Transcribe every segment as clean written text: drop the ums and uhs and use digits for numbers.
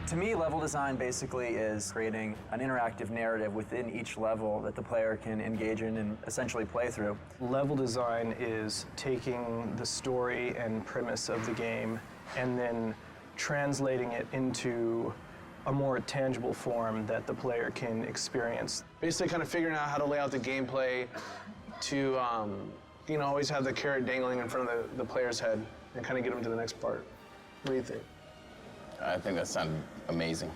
To me, level design basically is creating an interactive narrative within each level that the player can engage in and essentially play through. Level design is taking the story and premise of the game and then translating it into a more tangible form that the player can experience. Basically kind of figuring out how to lay out the gameplay to always have the carrot dangling in front of the player's head and kind of get them to the next part. What do you think? I think that sounded amazing.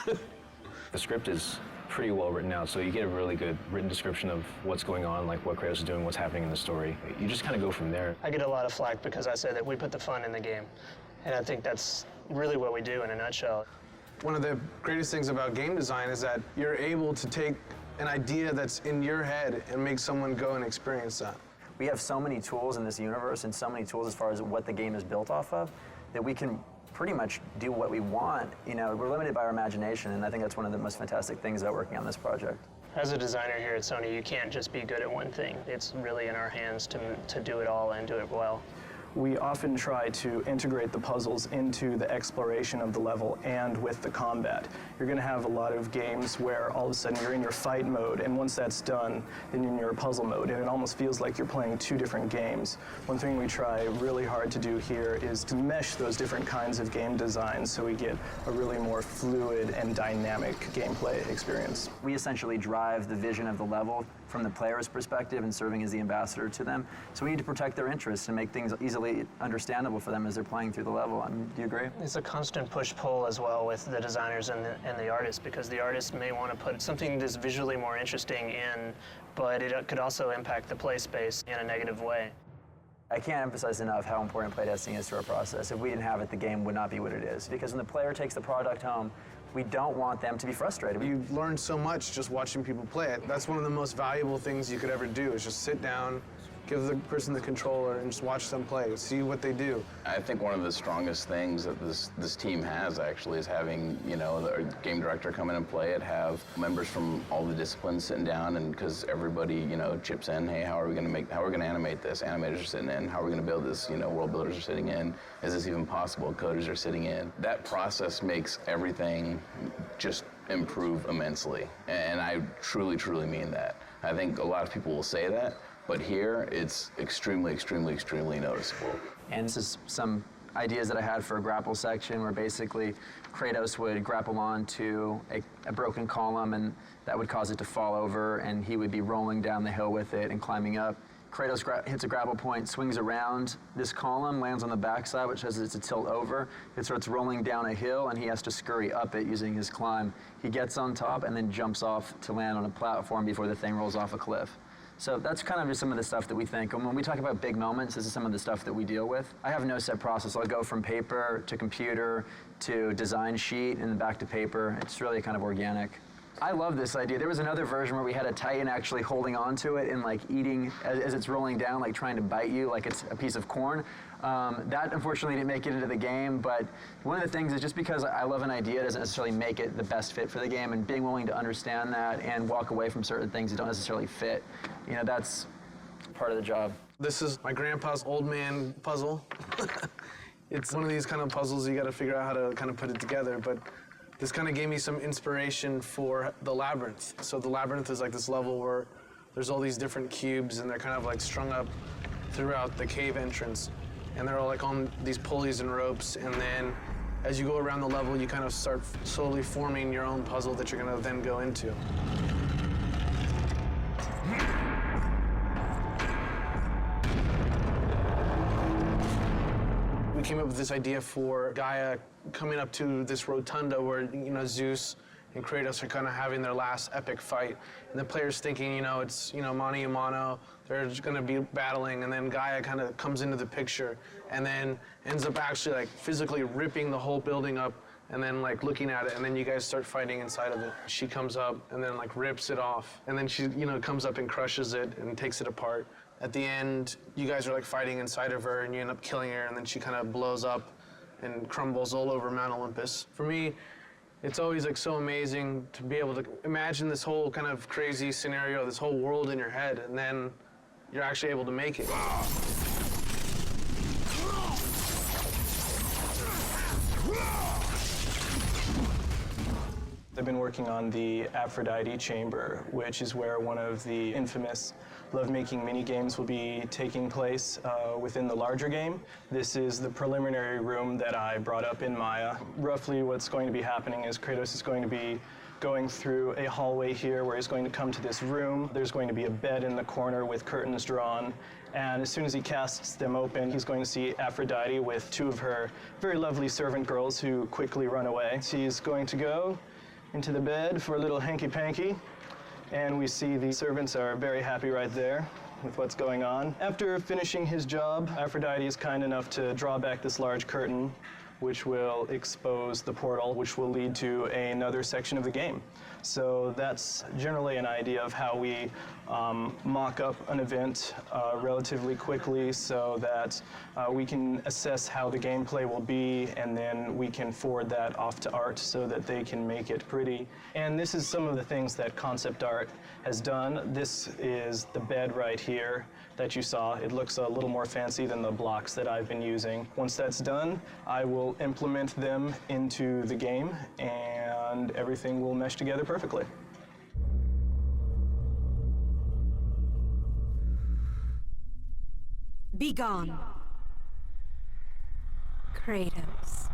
The script is pretty well written out, so you get a really good written description of what's going on, like what Kratos is doing, what's happening in the story. You just kind of go from there. I get a lot of flack because I say that we put the fun in the game, and I think that's really what we do in a nutshell. One of the greatest things about game design is that you're able to take an idea that's in your head and make someone go and experience that. We have so many tools in this universe and so many tools as far as what the game is built off of that we can pretty much do what we want. We're limited by our imagination, and I think that's one of the most fantastic things about working on this project. As a designer here at Sony, you can't just be good at one thing. It's really in our hands to do it all and do it well. We often try to integrate the puzzles into the exploration of the level and with the combat. You're going to have a lot of games where all of a sudden you're in your fight mode, and once that's done, then you're in your puzzle mode, and it almost feels like you're playing two different games. One thing we try really hard to do here is to mesh those different kinds of game designs so we get a really more fluid and dynamic gameplay experience. We essentially drive the vision of the level from the player's perspective and serving as the ambassador to them. So we need to protect their interests and make things easily understandable for them as they're playing through the level. Do you agree? It's a constant push-pull as well with the designers and the artists, because the artists may want to put something that's visually more interesting in, but it could also impact the play space in a negative way. I can't emphasize enough how important playtesting is to our process. If we didn't have it, the game would not be what it is. Because when the player takes the product home, we don't want them to be frustrated. You learn so much just watching people play it. That's one of the most valuable things you could ever do, is just sit down, give the person the controller, and just watch them play, see what they do. I think one of the strongest things that this team has actually is having, the game director come in and play it, have members from all the disciplines sitting down, and because everybody, chips in, hey, how are we going to animate this? Animators are sitting in. How are we going to build this? World builders are sitting in. Is this even possible? Coders are sitting in. That process makes everything just improve immensely. And I truly, truly mean that. I think a lot of people will say that, but here, it's extremely, extremely, extremely noticeable. And this is some ideas that I had for a grapple section where basically Kratos would grapple onto a broken column, and that would cause it to fall over, and he would be rolling down the hill with it and climbing up. Kratos hits a grapple point, swings around this column, lands on the backside, which has it to tilt over. It starts rolling down a hill, and he has to scurry up it using his climb. He gets on top and then jumps off to land on a platform before the thing rolls off a cliff. So that's kind of just some of the stuff that we think. And when we talk about big moments, this is some of the stuff that we deal with. I have no set process. I'll go from paper to computer to design sheet and then back to paper. It's really kind of organic. I love this idea. There was another version where we had a Titan actually holding on to it and like eating as it's rolling down, like trying to bite you like it's a piece of corn. That unfortunately didn't make it into the game, but one of the things is just because I love an idea doesn't necessarily make it the best fit for the game, and being willing to understand that and walk away from certain things that don't necessarily fit, that's part of the job. This is my grandpa's old man puzzle. It's one of these kind of puzzles you got to figure out how to kind of put it together, but this kind of gave me some inspiration for the Labyrinth. So the Labyrinth is like this level where there's all these different cubes, and they're kind of like strung up throughout the cave entrance. And they're all like on these pulleys and ropes, and then as you go around the level, you kind of start slowly forming your own puzzle that you're gonna then go into. We came up with this idea for Gaia coming up to this rotunda where, Zeus and Kratos are kind of having their last epic fight. And the player's thinking, it's, mano a mano, they're just gonna be battling, and then Gaia kind of comes into the picture and then ends up actually like physically ripping the whole building up and then like looking at it, and then you guys start fighting inside of it. She comes up and then like rips it off, and then she, comes up and crushes it and takes it apart. At the end, you guys are like fighting inside of her and you end up killing her, and then she kind of blows up and crumbles all over Mount Olympus. For me, it's always like so amazing to be able to imagine this whole kind of crazy scenario, this whole world in your head, and then you're actually able to make it. I've been working on the Aphrodite chamber, which is where one of the infamous lovemaking mini-games will be taking place within the larger game. This is the preliminary room that I brought up in Maya. Roughly what's going to be happening is Kratos is going to be going through a hallway here where he's going to come to this room. There's going to be a bed in the corner with curtains drawn, and as soon as he casts them open, he's going to see Aphrodite with two of her very lovely servant girls who quickly run away. She's going to go into the bed for a little hanky-panky, and we see the servants are very happy right there with what's going on. After finishing his job, Aphrodite is kind enough to draw back this large curtain, which will expose the portal, which will lead to another section of the game. So that's generally an idea of how we mock up an event relatively quickly so that we can assess how the gameplay will be, and then we can forward that off to art so that they can make it pretty. And this is some of the things that concept art has done. This is the bed right here that you saw. It looks a little more fancy than the blocks that I've been using. Once that's done, I will implement them into the game and everything will mesh together perfectly. Be gone, Kratos.